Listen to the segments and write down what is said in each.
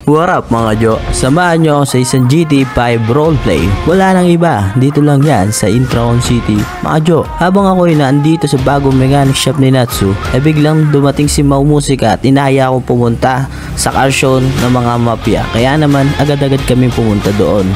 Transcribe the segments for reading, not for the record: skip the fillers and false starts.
What up mga Jo? Samahan nyo sa isang GTA 5 roleplay. Wala nang iba, dito lang yan sa Intraon City. Mga Jo, habang ako ay naandito sa bagong mechanic shop ni Natsu, ay biglang dumating si Mau Musika at inaya akong pumunta sa car show ng mga mafia. Kaya naman agad-agad kami pumunta doon.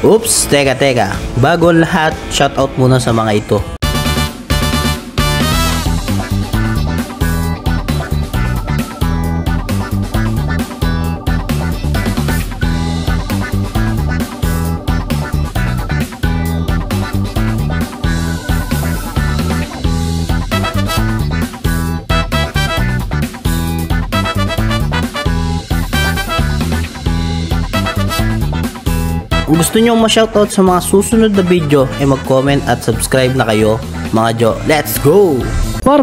Oops, teka. Bago lahat, shoutout muna sa mga ito. Kung gusto nyo ma-shoutout sa mga susunod na video, mag-comment at subscribe na kayo mga Jo. Let's go! Par.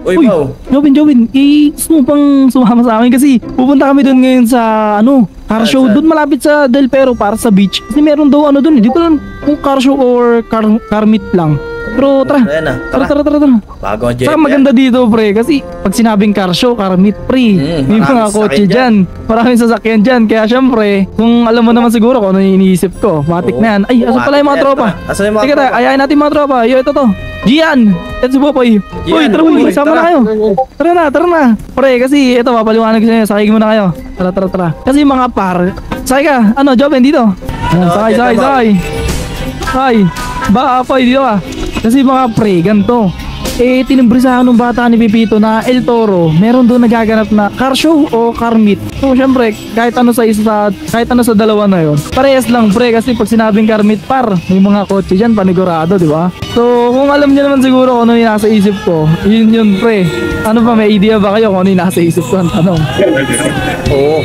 Uy, Mau. Jovin, gusto mo pang sumama sa amin kasi pupunta kami doon ngayon sa car show doon malapit sa Del Pero para sa beach. Kasi meron daw doon, hindi ko alam kung car show or car meet lang. Pero tara. Tara. Bago ang Saka maganda dito pre kasi pag sinabing car show, car meet pre, may mga kotse dyan. Maraming sasakyan dyan. Kaya syempre, kung alam mo naman siguro kung ano yung iniisip ko, matik na yan. Ay, asan pala yung mga tropa? Sige tayo, ayayin natin mga tropa. Yo, ito to. Gian! Ito si Popoy. Uy, tara boy, sama na kayo. Tara na. Pre, kasi ito, papaliwanag ko sa inyo. Sakay muna kayo. Tara. Kasi mga par, sakay ka. Joven dito. Sakay. Poy, dito ka. Kasi mga pre, ganito. Tinimbrisahan ng bata ni Pipito na El Toro, meron doon nagaganap na car show o car meet. So syempre, kahit ano sa dalawa na yon, parehas lang pre, kasi pag sinabing car meet par, may mga kotse dyan, panigurado, di ba? So kung alam niyo naman siguro kung ano yung nasa isip ko, yun pre. Ano pa, may idea ba kayo kung ano yung nasa isip ko ang tanong? Oo.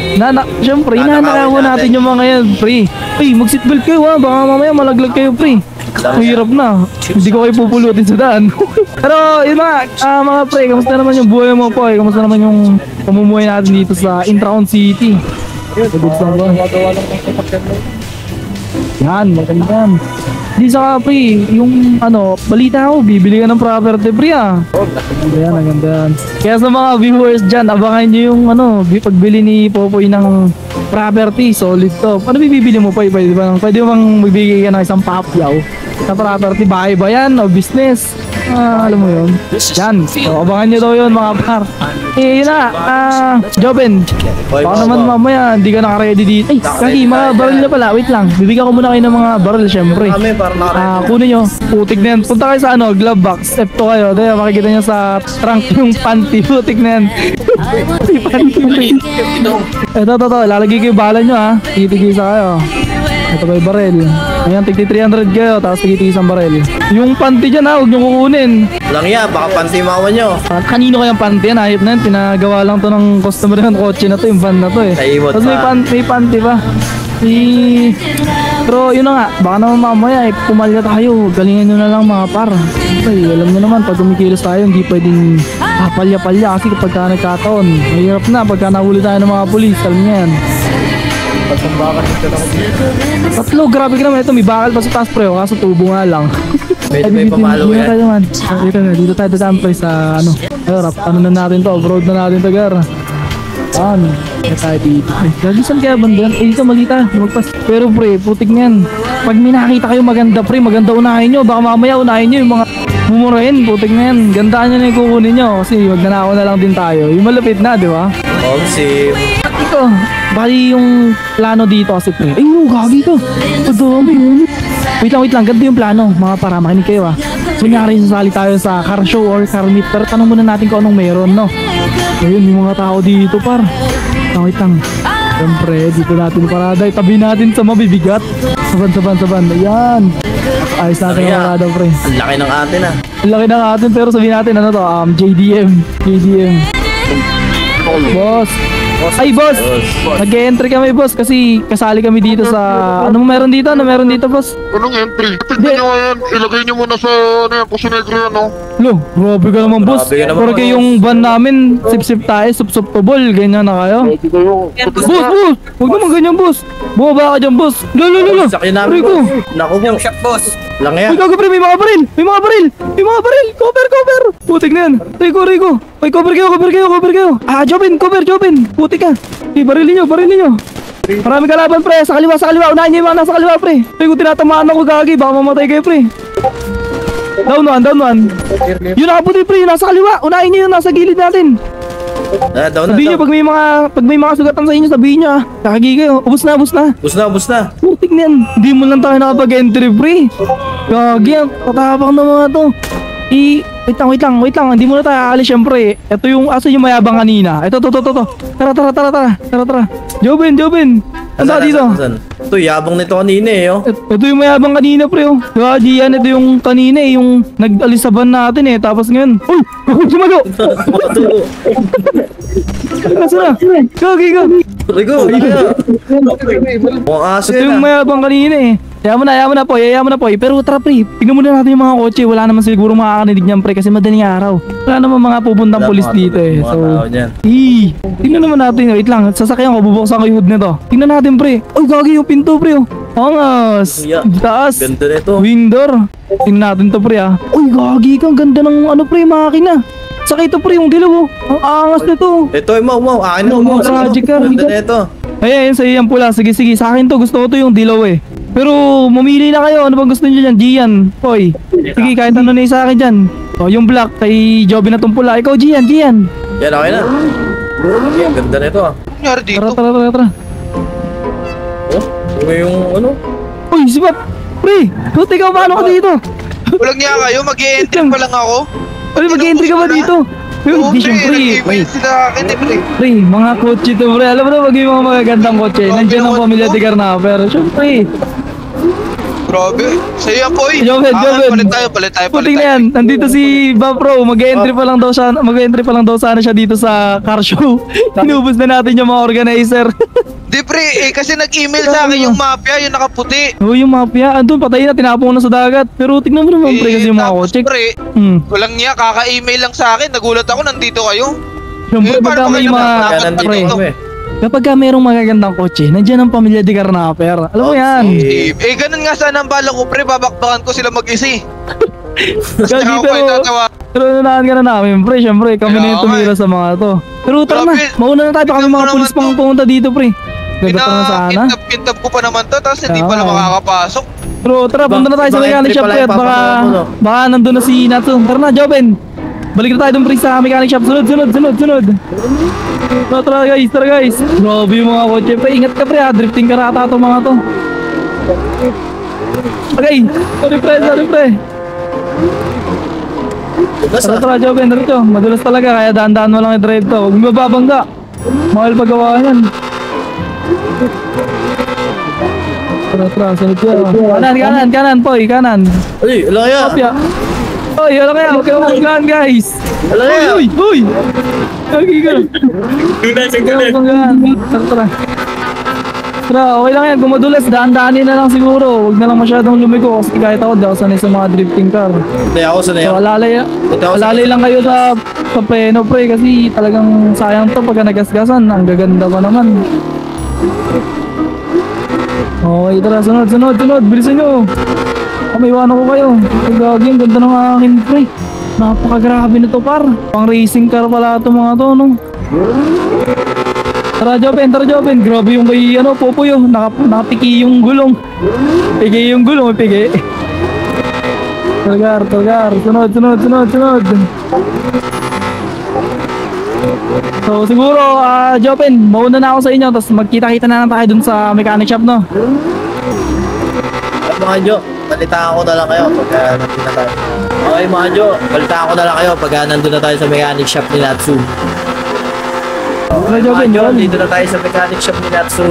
Syempre, hinanakawan natin yung mga yan pre. Uy, mag-seatbelt kayo ha, baka mamaya malaglag kayo pre. Mahirap na. Hindi ko kayo pupulutin sa daan. Pero yun mga pre, kamusta naman yung buhay mo po? Kamusta naman yung pamumuhay natin dito sa Intraon City? Yan, maganda. Di sa pre, yung balita ko, bibili ka ng property pre Ayan, maganda. Kaya sa mga viewers dyan, abangan nyo yung pagbili ni Popoy ng property, solid to. Ano bibili mo pa? Pwede bang magbigay ka ng isang papyaw sa property? Bahay ba yan o business? Alam mo yun. Yan, so, abangan nyo daw yun mga par. Yun na, Joven, baka naman mamaya hindi ka naka-ready dito. Kaki, mga baril na pala, wait lang. Bibigyan ko muna kayo ng mga baril syempre. Kunin nyo, putik na yan. Punta kayo sa glove box, step 2 kayo. Dahil makikita nyo sa trunk yung panty, putik na yan. Ito, lalagay kayo bala nyo titigisa kayo. Ito ba yung baril? Ayan, tigti 300 kayo, tapos tigti isang baril. Yung panty dyan huwag nyo kukunin. Lang yan, baka panty mawa nyo. Kanino kayang panty yan? Hayop na yan, pinagawa lang to ng customer ng kotse na to, yung van na to Tapos may panty pa. Pero yun na nga, baka naman mamaya pumalya tayo. Galingan nyo na lang mga par. Okay, alam nyo naman, pag kumikilos tayo, hindi pwedeng palya-palya kasi kapag nagkataon, mahirap na pagka nahuli tayo ng mga pulis. Alam nyo yan. Tatlo, grabe ka naman. Ito, may bakal pa sa taas pre, kaso tubo nga lang. May pamalo yan. Dito tayo dadaan pre sa na natin to, off-road na natin to gar. Tayo dito. Gagisan kaya banda yan? Dito magkita, magpas. Pero pre, putik niyan. Pag may nakakita kayo maganda pre, maganda unahin nyo. Baka mamaya unahin nyo yung mga mumurahin, putik na yan. Gandaan nyo na yung kukunin nyo kasi magnanakaw na lang din tayo. Yung malapit na, di ba? Ito, bali yung plano dito kasi pre. Ay, gagi ka. Padami. Wait lang, ganito yung plano. Mga para, makinig kayo Kunyari sasali tayo sa car show or car meet. Pero tanong muna natin kung anong meron, no? Ayun, yung mga tao dito par. Wait lang. Siyempre, dito natin parada. Tabi natin sa mabibigat. Saban. Ayan. Ayos natin ang parada, pre. Ang laki ng atin ah. Ang laki ng atin, pero sabihin natin, ano to? JDM. Boss. Ay, boss! Nag-entry kami, boss, kasi kasali kami dito sa... Ano meron dito? Ano meron dito, boss? Anong entry? Tignan nyo yan. Ilagay nyo muna sa ano yan, Puso Negro yan, no? Lo, grabe ka naman, boss. Grabe ka naman, Porque boss. yung van namin, sip-sip tayo, sup-sup to ball, ganyan na kayo. Boss! Huwag naman ganyan, boss. Bumaba ka dyan, boss. Lo. Sakyan namin, Rico. boss. Naku, boss. Lang Uy, yan. gago, pre, may mga baril! Cover! Putik na yan. Rico. Uy, cover kayo. Ah, Jobin. Putik ka. Barilin nyo. Marami kalaban, pre. Sa kaliwa. Unahin nyo yung mga nasa kaliwa, pre. Rico, tinatamaan ako, gagi. Baka mamatay kayo, pre. Down one. Yun nakaputi, pre. Yung nasa kaliwa. Unahin nyo yung nasa gilid natin. Down na. Sabihin nyo, pag may mga sugatan sa inyo, sabihin nyo, ah. Kakagi kayo. Ubus na. Bus na. Putik na yan. Hindi mo lang tayo nakapag-entry, pre. Gagi, ang tatapang na mga to. Wait lang. Hindi muna tayo aalis, syempre. Ito yung, asa yung mayabang kanina. Ito. Tara. Jobin. Ano dito? Ito, yabang nito kanina eh, oh. Ito yung mayabang kanina, pre, oh. Gagi yan, ito yung kanina eh, yung nag-alis sa van natin eh. Tapos ngayon, uy! Sumago! Nasaan na? Gagi ka! Rico, mukhang aso Ito yan yung ah. mayabang kanina eh. Yaman na po. Pero tara, pre, tignan muna natin yung mga kotse. Wala naman siguro makakanidig niyan, pre, kasi madaling araw. Wala naman mga pupuntang pulis dito eh. Mga So, tao dyan. tingnan naman natin. Wait lang, sasakyan ko, bubuksan ko yung hood nito. Tingnan natin, pre. Uy, gagi yung pinto, pre, oh. Angas. Yeah. Taas. Ganda nito. Window. Tingnan natin to, pre, ah. Uy, gagi kang ganda ng ano, pre, makina. Sakay to, pre, yung dilaw, oh. Ang angas nito. Ito, mau. Akin na, mau. Project ka. Ganda nito. Ayan, sa'yo yung pula. Sige. Sa akin to, gusto ko to yung dilaw eh. Pero mamili na kayo. Ano bang gusto niyo dyan? Gian. Hoy. Sige, kahit ano na yung sa akin dyan. O, yung black kay Joby na tong pula. Ikaw, Gian. Yan, okay na. Ang ganda nito ah. Nangyari dito? Tara. Oh, yung ano? Uy, si Pap. Pre, buti ka, paano ka dito? Walang niya kayo, mag-i-entry pa lang ako. Uy, mag-entry ka ba dito? Uy, Oo, di pre, syempre. nag-email sila akin eh, pre. Pre, mga kotse to, pre. Alam mo na, maging mga magagandang kotse. Nandiyan ang pamilya de Carnaper. Syempre. Grabe. Sa'yo yan, Poy. Joven. Palit tayo. Puting na yan. Nandito si Bapro. Mag-entry pa lang daw sana siya dito sa car show. Inubos na natin yung mga organizer. Di, pre, kasi nag-email sa akin yung mafia, yung nakaputi. Oh, yung mafia. Andun, patayin na. Tinapong na sa dagat. Pero tignan mo naman, pre, kasi yung mga tapos, kotse. pre, walang niya, kaka-email lang sa akin. Nagulat ako, nandito kayo. Siyempre, paano pagka may kayo mga... dapat Nandito dito? kami. Kapag ka mayroong magagandang kotse, nandiyan ang pamilya de Carnaper. Alam mo yan. Ganun nga sana ang bala ko, pre. Babakbakan ko sila mag-isi. Gagi, Ako pa itatawa. pero unahan ka na namin, pre. Siyempre, kami na yung tumira sa mga to. Pero tara na, Grabe. mauna na tayo. Baka may mga pulis pang pumunta dito, pre. Ganda pa na sana. Kintab ko pa naman to, tapos hindi Kaya pala nga. makakapasok. Pero tara, punta na tayo sa Ibang mechanic entry shop, pala pre. At yung baka papasok mo, no? nandun na si Natsu. Tara na, Joben. Balik na tayo dun, pre, sa mechanic shop. Sunod. Tara guys. Grabe yung mga kotse, pre. Ingat ka, pre, ha. Drifting ka rata itong mga to. Okay. Sorry, pre. Tara, Joben. Diretso. Madulas talaga, kaya daan-daan mo lang i-drive to. Huwag mo mababangga. Mahal paggawa yan. Tara, sunod ka. Kanan, Poy, kanan. Uy, wala kaya. Kopya. Oy, wala kaya. Huwag kayo mabanggaan, guys. Wala kaya. Uy! Lagi ka. Tara. Tara, okay lang yan. Kung madulas, daan-daanin na lang siguro. Huwag na lang masyadong lumiko kasi kahit ako, di ako sanay sa mga drifting car. Hindi ako sanay. So, alalay lang kayo sa preno, pre, kasi talagang sayang to pagka nagasgasan. Ang gaganda pa naman. Okay, tara, sunod. Bilisan nyo. May iwanan ko kayo. Gagi, ang ganda ng akin, pre. Napakagrabe na to, par. Pang racing car pala ito mga to, no? Tara, Joben. Grabe yung may, Popoy, oh. Nakapiki yung gulong. Pigi yung gulong, pigi. Talgar. Sunod. So, siguro, Joben, mauna na ako sa inyo. Tapos magkita-kita na lang tayo dun sa mechanic shop, no? Mga Jo, balitaan ko na lang kayo pagka nandun na tayo. Okay mga Jo, balitaan ko na lang kayo pagka nandun na tayo sa mechanic shop ni Natsu. Ano, Joven, yun? Dito na tayo sa mechanic shop ni Natsu.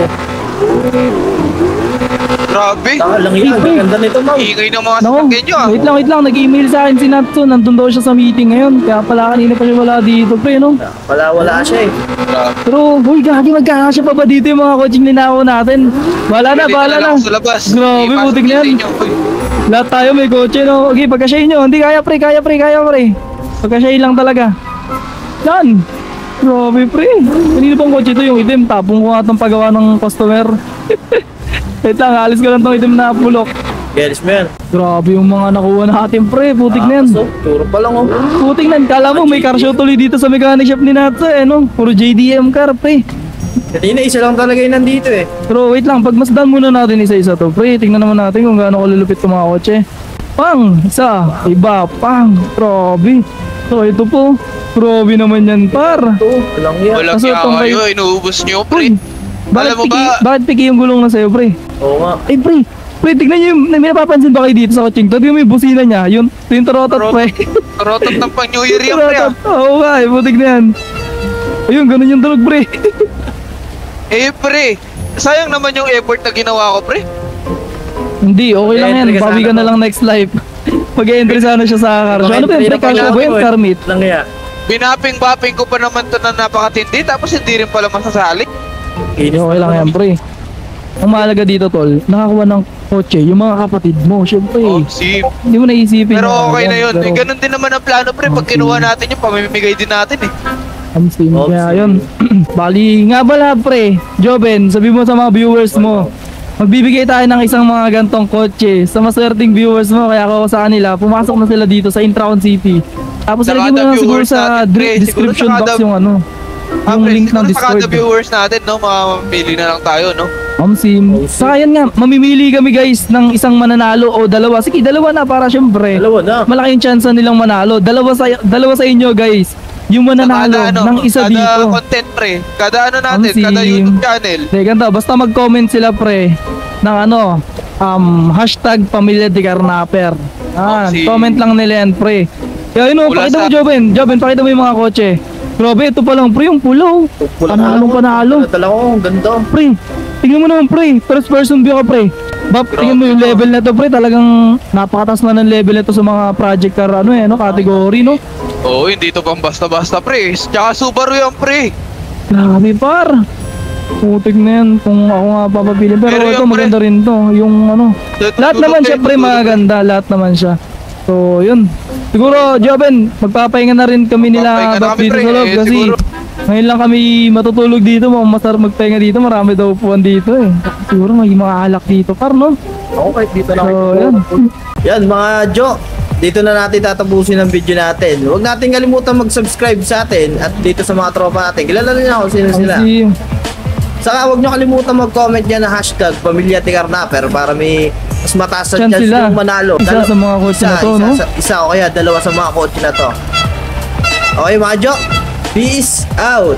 Grabe. Lang yan, ang ganda nito, Mau. Ingay ng mga Naku, sasakyan nyo ah. wait lang, nag-email sa akin si Natsu, nandun daw siya sa meeting ngayon, kaya pala kanina pa siya wala dito, pre, no? Wala siya eh. Grabe. Pero, huy, gagi, magkakasya pa ba dito yung mga coaching ninako natin? Bahala na. lang sa labas. Grabe, Ipasok putik na yan. ninyo. Uy, Lahat tayo may kotse, no? Okay, pagkasyahin nyo, hindi kaya, pre. Pagkasyahin lang talaga. Yan! Grabe, pre. Kanina pang kotse ito yung itim, tapong ko nga itong pagawa ng customer. Wait lang, alis ko lang itong itim na pulok. Galis mo yan. Grabe yung mga nakuha natin, pre. Putik na yan. Turo pa lang, oh. Putik na yan. Kala mo may car show tuloy dito sa mechanic shop ni Natsu, eh, no? Puro JDM car, pre. Kanina isa lang talaga yung nandito eh. Pero wait lang, pagmasdan muna natin isa-isa to, pre. Tingnan naman natin kung gaano kalulupit itong mga kotse. Pang! Isa, iba, pang! Grabe. So ito po, grabe naman yan, par. Walang yan. walang Kaso itong kayo. Inuubos nyo, pre. Alam mo ba? Bakit piki yung gulong na sa'yo, pre? Oo nga. Eh, pre, tignan nyo yung, may napapansin ba kayo dito sa kotseng to? Tignan mo yung busina niya, yung tarotot, pre. Rotot ng pang New Year yan, pre ah. Oo nga, putik na yan. Ayun, ganun yung tunog, pre. Eh, pre. Sayang naman yung effort na ginawa ko, pre. Hindi, okay lang yan. Entry ka Bawi ka sana, na lang next life. Mag-entry sana siya sa car show. Ano ba yun, pre? Car show ba yun? Car meet? Lang yan. Binapping-bapping ko pa naman to na napakatindi. Tapos hindi rin pala masasali. Okay lang yan, pre. Ang mahalaga dito, tol, nakakuha ng kotse, yung mga kapatid mo, syempre. Oh, si. Hindi mo naisipin. Pero yung okay ano na yun. pero- Ganun din naman ang plano, pre. Pag kinuha natin yung pamimigay din natin eh. Amsim. Obviously. Kaya yun. Bali, nga pala, pre. Joven, sabi mo sa mga viewers mo, magbibigay tayo ng isang mga gantong kotse sa maswerteng viewers mo. Kaya ako sa kanila, pumasok na sila dito sa Intraon City. Tapos Sa lagyan mo kada na lang siguro viewers sa natin, pre. Siguro description sa box kada- yung ano. Yung Pre, link ng siguro sa Discord. kada viewers natin, no? Mamili na lang tayo, no? Amsim. Saka yan nga, mamimili kami guys ng isang mananalo o dalawa. Sige, dalawa na para syempre. Dalawa na. Malaking chance nilang manalo. Dalawa sa inyo guys. Yung mananalo Kada, ano, ng isa kada dito. content, pre. Kada ano natin, Amsim. kada YouTube channel. Hindi, ganito. Basta mag-comment sila pre ng ano, hashtag Pamilya de Carnaper. Amsim. Comment lang nila yan pre. Kaya yun, Mula pakita mo sa- Joven, pakita mo yung mga kotse. Grabe, ito pa lang pre, yung pulo. Panalo. Dala ko, ang ganda. Pre, tingnan mo naman pre, first person view ka pre. Tingnan mo yung level na to pre, talagang napakataas na ng level nito sa mga project car ano no, category no. Oo, hindi to pang basta-basta, pre. Tsaka Subaru yan, pre. Grabe par. Putik na yan kung ako nga papapili. Pero Pero ito yung pre- maganda rin to, yung ano. Lahat naman siya pre maganda, lahat naman siya. So yun. Siguro Joven, magpapahinga na rin kami nila Magpapahinga na back kami, dito pre. sa loob kasi Siguro. ngayon lang kami matutulog dito, masarap magpahinga dito, marami daw upuan dito eh. Siguro may mga alak dito par no. Ako kahit dito lang. So yun. Yan mga Jo, dito na natin tatapusin ang video natin. Huwag natin kalimutan mag-subscribe sa atin at dito sa mga tropa natin. Kilala nila kung sino sila. Kasi Saka huwag nyo kalimutan mag-comment dyan na hashtag Pamilya de Carnaper para may mas mataas na Chance chance sila. yung manalo. Isa sa mga kotse na to, no? Isa o kaya dalawa sa mga kotse na to. Okay mga Jo, peace out!